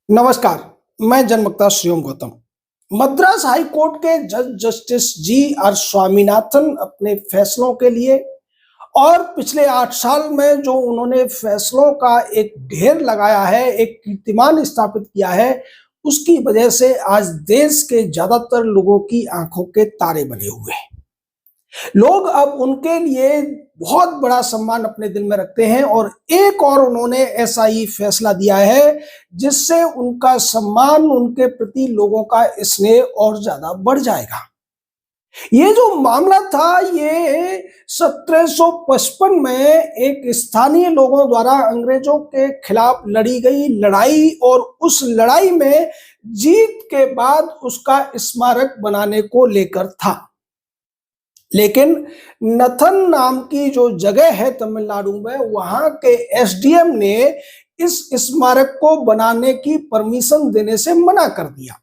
नमस्कार। मैं जनमक्ता Shriom Gautam. Madras high court के जज जस्टिस जी आर स्वामीनाथन अपने फैसलों के लिए और पिछले 8 साल में जो उन्होंने फैसलों का एक ढेर लगाया है, एक कीर्तिमान स्थापित किया है, उसकी वजह से आज देश के ज्यादातर लोगों की आंखों के तारे बने हुए हैं। लोग अब उनके लिए बहुत बड़ा सम्मान अपने दिल में रखते हैं और एक और उन्होंने ऐसा ही फैसला दिया है जिससे उनका सम्मान, उनके प्रति लोगों का स्नेह और ज्यादा बढ़ जाएगा। ये जो मामला था, ये 1755 में एक स्थानीय लोगों द्वारा अंग्रेजों के खिलाफ लड़ी गई लड़ाई और उस लड़ाई में जीत के बाद उसका स्मारक बनाने को लेकर था। लेकिन नथन नाम की जो जगह है तमिलनाडु में, वहां के एसडीएम ने इस स्मारक को बनाने की परमिशन देने से मना कर दिया।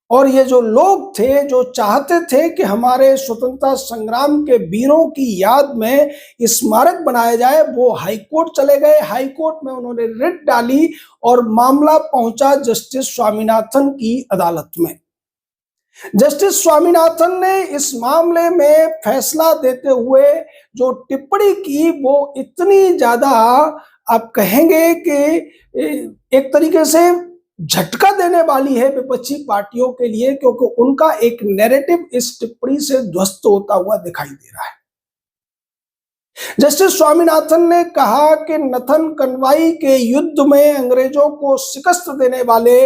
और ये जो लोग थे, जो चाहते थे कि हमारे स्वतंत्रता संग्राम के वीरों की याद में स्मारक बनाया जाए, वो हाईकोर्ट चले गए। हाईकोर्ट में उन्होंने रिट डाली और मामला पहुंचा जस्टिस स्वामीनाथन की अदालत में। जस्टिस स्वामीनाथन ने इस मामले में फैसला देते हुए जो टिप्पणी की, वो इतनी ज्यादा, आप कहेंगे कि एक तरीके से झटका देने वाली है विपक्षी पार्टियों के लिए, क्योंकि उनका एक नैरेटिव इस टिप्पणी से ध्वस्त होता हुआ दिखाई दे रहा है। जस्टिस स्वामीनाथन ने कहा कि नथन कनवाई के युद्ध में अंग्रेजों को शिकस्त देने वाले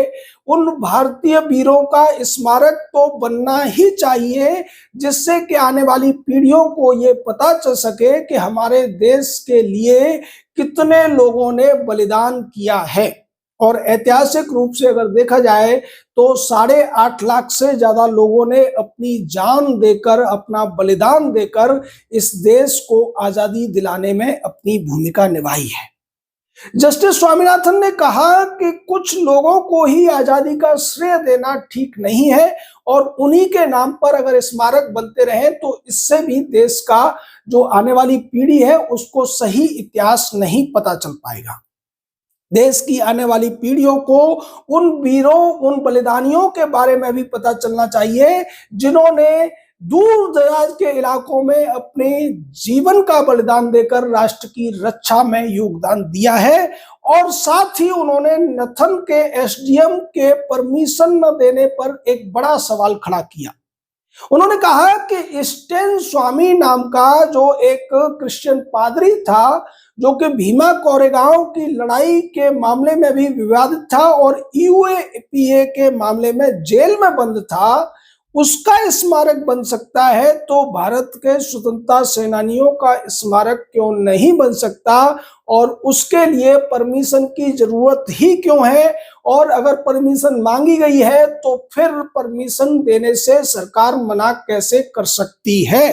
उन भारतीय वीरों का स्मारक तो बनना ही चाहिए, जिससे कि आने वाली पीढ़ियों को ये पता चल सके कि हमारे देश के लिए कितने लोगों ने बलिदान किया है। और ऐतिहासिक रूप से अगर देखा जाए तो 8.5 लाख से ज्यादा लोगों ने अपनी जान देकर, अपना बलिदान देकर इस देश को आजादी दिलाने में अपनी भूमिका निभाई है। जस्टिस स्वामीनाथन ने कहा कि कुछ लोगों को ही आजादी का श्रेय देना ठीक नहीं है और उन्हीं के नाम पर अगर स्मारक बनते रहे तो इससे भी देश का जो आने वाली पीढ़ी है उसको सही इतिहास नहीं पता चल पाएगा। देश की आने वाली पीढ़ियों को उन वीरों, उन बलिदानियों के बारे में भी पता चलना चाहिए जिन्होंने दूर दराज के इलाकों में अपने जीवन का बलिदान देकर राष्ट्र की रक्षा में योगदान दिया है। और साथ ही उन्होंने नथन के एसडीएम के परमिशन न देने पर एक बड़ा सवाल खड़ा किया। उन्होंने कहा कि स्टेन स्वामी नाम का जो एक क्रिश्चियन पादरी था, जो कि भीमा कोरेगांव की लड़ाई के मामले में भी विवादित था और यूएपीए के मामले में जेल में बंद था, उसका स्मारक बन सकता है तो भारत के स्वतंत्रता सेनानियों का स्मारक क्यों नहीं बन सकता? और उसके लिए परमिशन की जरूरत ही क्यों है? और अगर परमिशन मांगी गई है तो फिर परमिशन देने से सरकार मना कैसे कर सकती है?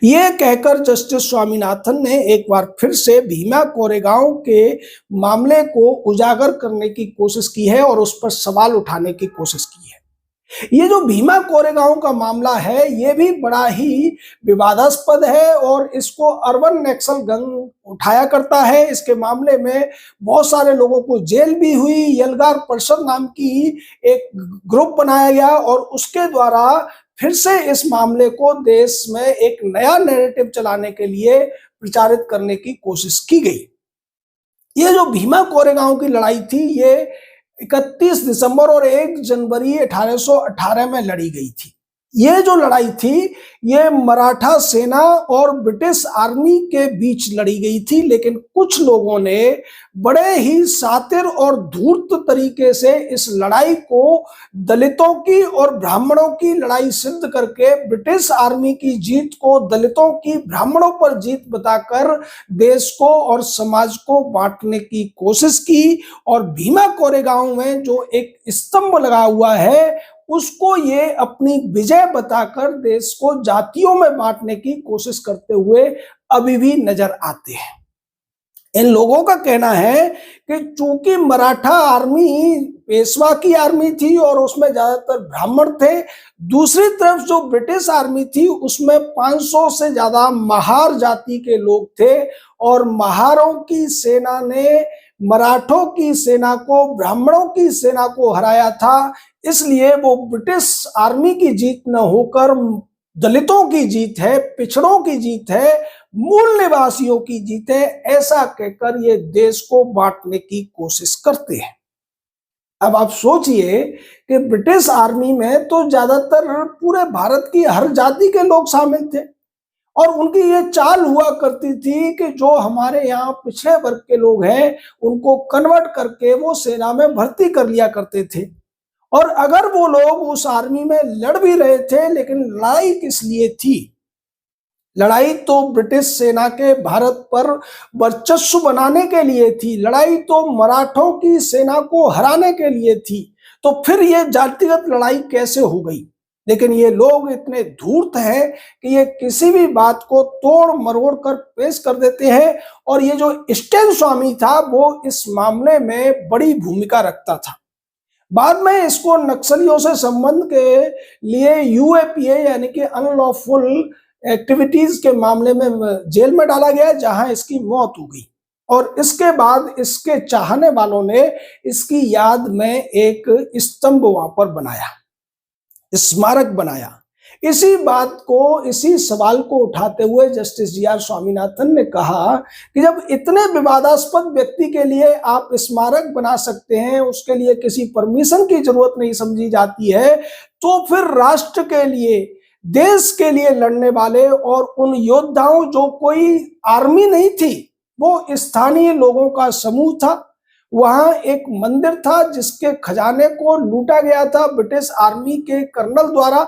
ये कहकर जस्टिस स्वामीनाथन ने एक बार फिर से भीमा कोरेगांव के मामले को उजागर करने की कोशिश की है और उस पर सवाल उठाने की कोशिश की है। ये जो भीमा कोरेगांव का मामला है, ये भी बड़ा ही विवादास्पद है और इसको अर्बन नक्सल गैंग उठाया करता है। इसके मामले में बहुत सारे लोगों को जेल भी हुई। यलगार परिषद नाम की एक ग्रुप बनाया गया और उसके द्वारा फिर से इस मामले को देश में एक नया नैरेटिव चलाने के लिए प्रचारित करने की कोशिश की गई। ये जो भीमा कोरेगांव की लड़ाई थी, ये 31 दिसंबर और 1 जनवरी 1818 में लड़ी गई थी। ये जो लड़ाई थी, ये मराठा सेना और ब्रिटिश आर्मी के बीच लड़ी गई थी, लेकिन कुछ लोगों ने बड़े ही शातिर और धूर्त तरीके से इस लड़ाई को दलितों की और ब्राह्मणों की लड़ाई सिद्ध करके ब्रिटिश आर्मी की जीत को दलितों की ब्राह्मणों पर जीत बताकर देश को और समाज को बांटने की कोशिश की। और भीमा कोरेगांव में जो एक स्तंभ लगा हुआ है, उसको ये अपनी विजय बताकर देश को जातियों में बांटने की कोशिश करते हुए अभी भी नजर आते हैं। इन लोगों का कहना है कि चूंकि मराठा आर्मी पेशवा की आर्मी थी और उसमें ज्यादातर ब्राह्मण थे, दूसरी तरफ जो ब्रिटिश आर्मी थी उसमें 500 से ज्यादा महार जाति के लोग थे और महारों की सेना ने मराठों की सेना को, ब्राह्मणों की सेना को हराया था, इसलिए वो ब्रिटिश आर्मी की जीत न होकर दलितों की जीत है, पिछड़ों की जीत है, मूल निवासियों की जीत है, ऐसा कहकर ये देश को बांटने की कोशिश करते हैं। अब आप सोचिए कि ब्रिटिश आर्मी में तो ज्यादातर पूरे भारत की हर जाति के लोग शामिल थे, और उनकी ये चाल हुआ करती थी कि जो हमारे यहाँ पिछड़े वर्ग के लोग हैं उनको कन्वर्ट करके वो सेना में भर्ती कर लिया करते थे। और अगर वो लोग उस आर्मी में लड़ भी रहे थे, लेकिन लड़ाई किस लिए थी? लड़ाई तो ब्रिटिश सेना के भारत पर वर्चस्व बनाने के लिए थी, लड़ाई तो मराठों की सेना को हराने के लिए थी। तो फिर ये जातिगत लड़ाई कैसे हो गई? लेकिन ये लोग इतने धूर्त हैं कि ये किसी भी बात को तोड़ मरोड़ कर पेश कर देते हैं, और ये जो स्टेन स्वामी था वो इस मामले में बड़ी भूमिका रखता था। बाद में इसको नक्सलियों से संबंध के लिए यूएपीए यानी कि अनलॉफुल एक्टिविटीज के मामले में जेल में डाला गया, जहां इसकी मौत हो गई। और इसके बाद इसके चाहने वालों ने इसकी याद में एक स्तंभ वहां पर बनाया, स्मारक बनाया। इसी बात को, इसी सवाल को उठाते हुए जस्टिस जी.आर. स्वामीनाथन ने कहा कि जब इतने विवादास्पद व्यक्ति के लिए आप स्मारक बना सकते हैं, उसके लिए किसी परमिशन की जरूरत नहीं समझी जाती है, तो फिर राष्ट्र के लिए, देश के लिए लड़ने वाले और उन योद्धाओं, जो कोई आर्मी नहीं थी, वो स्थानीय लोगों का समूह था। वहां एक मंदिर था जिसके खजाने को लूटा गया था ब्रिटिश आर्मी के कर्नल द्वारा,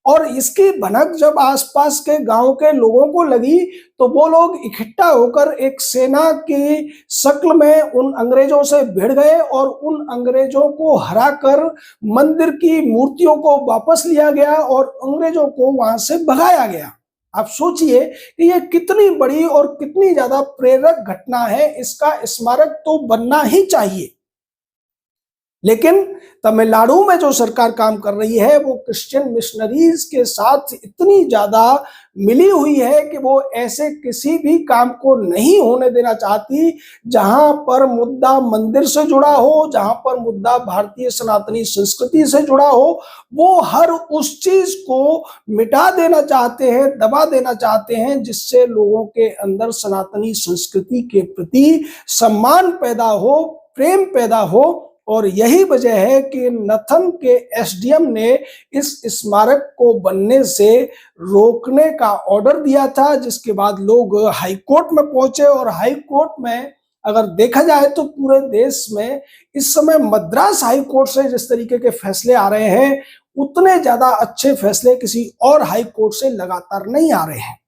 और इसकी भनक जब आसपास के गांव के लोगों को लगी तो वो लोग इकट्ठा होकर एक सेना की शक्ल में उन अंग्रेजों से भिड़ गए, और उन अंग्रेजों को हराकर मंदिर की मूर्तियों को वापस लिया गया और अंग्रेजों को वहां से भगाया गया। आप सोचिए कि ये कितनी बड़ी और कितनी ज्यादा प्रेरक घटना है, इसका स्मारक तो बनना ही चाहिए। लेकिन तमिलनाडु में जो सरकार काम कर रही है वो क्रिश्चियन मिशनरीज के साथ इतनी ज्यादा मिली हुई है कि वो ऐसे किसी भी काम को नहीं होने देना चाहती जहां पर मुद्दा मंदिर से जुड़ा हो, जहां पर मुद्दा भारतीय सनातनी संस्कृति से जुड़ा हो। वो हर उस चीज को मिटा देना चाहते हैं, दबा देना चाहते हैं, जिससे लोगों के अंदर सनातनी संस्कृति के प्रति सम्मान पैदा हो, प्रेम पैदा हो। और यही वजह है कि नथन के एसडीएम ने इस स्मारक को बनने से रोकने का ऑर्डर दिया था, जिसके बाद लोग हाई कोर्ट में पहुंचे। और हाई कोर्ट में अगर देखा जाए तो पूरे देश में इस समय मद्रास हाई कोर्ट से जिस तरीके के फैसले आ रहे हैं, उतने ज्यादा अच्छे फैसले किसी और हाई कोर्ट से लगातार नहीं आ रहे हैं।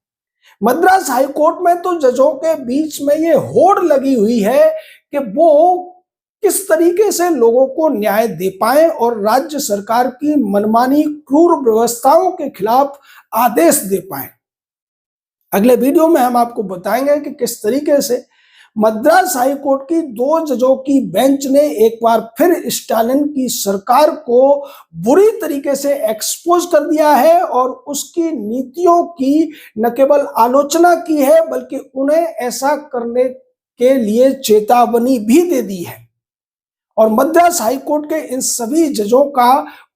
मद्रास हाई कोर्ट में तो जजों के बीच में ये होड़ लगी हुई है कि वो किस तरीके से लोगों को न्याय दे पाए और राज्य सरकार की मनमानी क्रूर व्यवस्थाओं के खिलाफ आदेश दे पाए। अगले वीडियो में हम आपको बताएंगे कि किस तरीके से मद्रास हाई कोर्ट की 2 जजों की बेंच ने एक बार फिर स्टालिन की सरकार को बुरी तरीके से एक्सपोज कर दिया है, और उसकी नीतियों की न केवल आलोचना की है बल्कि उन्हें ऐसा करने के लिए चेतावनी भी दे दी है। और मद्रास हाई कोर्ट के इन सभी जजों का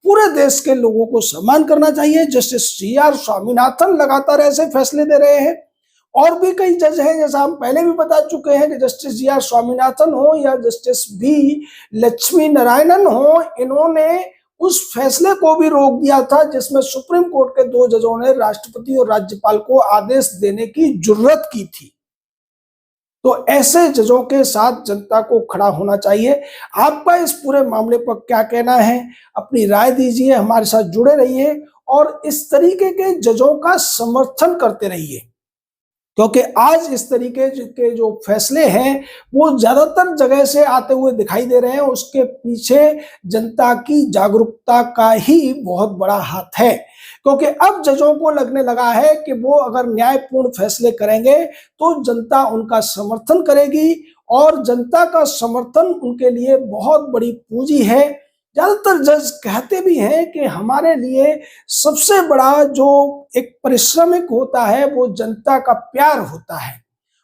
पूरे देश के लोगों को सम्मान करना चाहिए। Justice G.R.. स्वामीनाथन लगातार ऐसे फैसले दे रहे हैं। और भी कई जज हैं, जैसा हम पहले भी बता चुके हैं कि जस्टिस जी.आर. स्वामीनाथन हो या जस्टिस बी लक्ष्मी नारायणन हो, इन्होंने उस फैसले को भी रोक दिया था जिसमें सुप्रीम कोर्ट के 2 जजों ने राष्ट्रपति और राज्यपाल को आदेश देने की जुर्रत की थी। तो ऐसे जजों के साथ जनता को खड़ा होना चाहिए। आपका इस पूरे मामले पर क्या कहना है? अपनी राय दीजिए, हमारे साथ जुड़े रहिए और इस तरीके के जजों का समर्थन करते रहिए, क्योंकि आज इस तरीके के जो फैसले हैं वो ज्यादातर जगह से आते हुए दिखाई दे रहे हैं। उसके पीछे जनता की जागरूकता का ही बहुत बड़ा हाथ है, क्योंकि अब जजों को लगने लगा है कि वो अगर न्यायपूर्ण फैसले करेंगे तो जनता उनका समर्थन करेगी, और जनता का समर्थन उनके लिए बहुत बड़ी पूंजी है। ज्यादातर जज कहते भी हैं कि हमारे लिए सबसे बड़ा जो एक परिश्रमिक होता है वो जनता का प्यार होता है,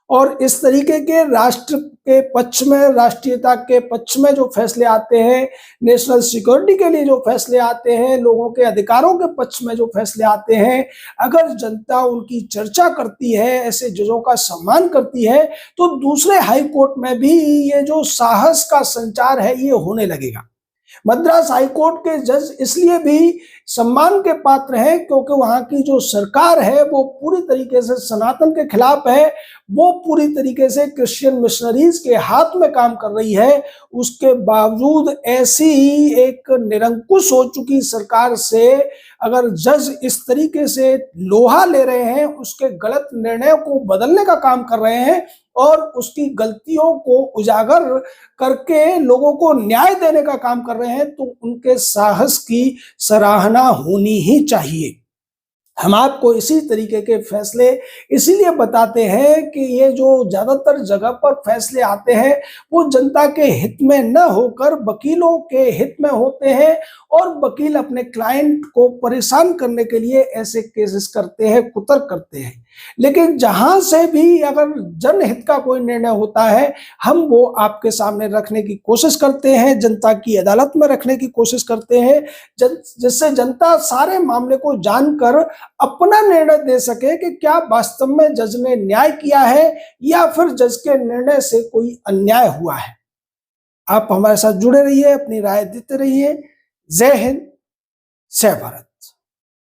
और इस तरीके के राष्ट्र के पक्ष में, राष्ट्रीयता के पक्ष में जो फैसले आते हैं, नेशनल सिक्योरिटी के लिए जो फैसले आते हैं, लोगों के अधिकारों के पक्ष में जो फैसले आते हैं, अगर जनता उनकी चर्चा करती है, ऐसे जजों का सम्मान करती है, तो दूसरे हाई कोर्ट में भी ये जो साहस का संचार है ये होने लगेगा। मद्रास हाईकोर्ट के जज इसलिए भी सम्मान के पात्र हैं क्योंकि वहां की जो सरकार है वो पूरी तरीके से सनातन के खिलाफ है, वो पूरी तरीके से क्रिश्चियन मिशनरीज के हाथ में काम कर रही है। उसके बावजूद ऐसी एक निरंकुश हो चुकी सरकार से अगर जज इस तरीके से लोहा ले रहे हैं, उसके गलत निर्णयों को बदलने का काम कर रहे हैं और उसकी गलतियों को उजागर करके लोगों को न्याय देने का काम कर रहे हैं, तो उनके साहस की सराहना होनी ही चाहिए। हम आपको इसी तरीके के फैसले इसीलिए बताते हैं कि ये जो ज्यादातर जगह पर फैसले आते हैं वो जनता के हित में न होकर वकीलों के हित में होते हैं और वकील अपने क्लाइंट को परेशान करने के लिए ऐसे केसेस करते हैं, कुतर्क करते हैं। लेकिन जहां से भी अगर जनहित का कोई निर्णय होता है, हम वो आपके सामने रखने की कोशिश करते हैं, जनता की अदालत में रखने की कोशिश करते हैं, जिससे जनता सारे मामले को जानकर अपना निर्णय दे सके कि क्या वास्तव में जज ने न्याय किया है या फिर जज के निर्णय से कोई अन्याय हुआ है। आप हमारे साथ जुड़े रहिए, अपनी राय देते रहिए। जय हिंद, जय भारत।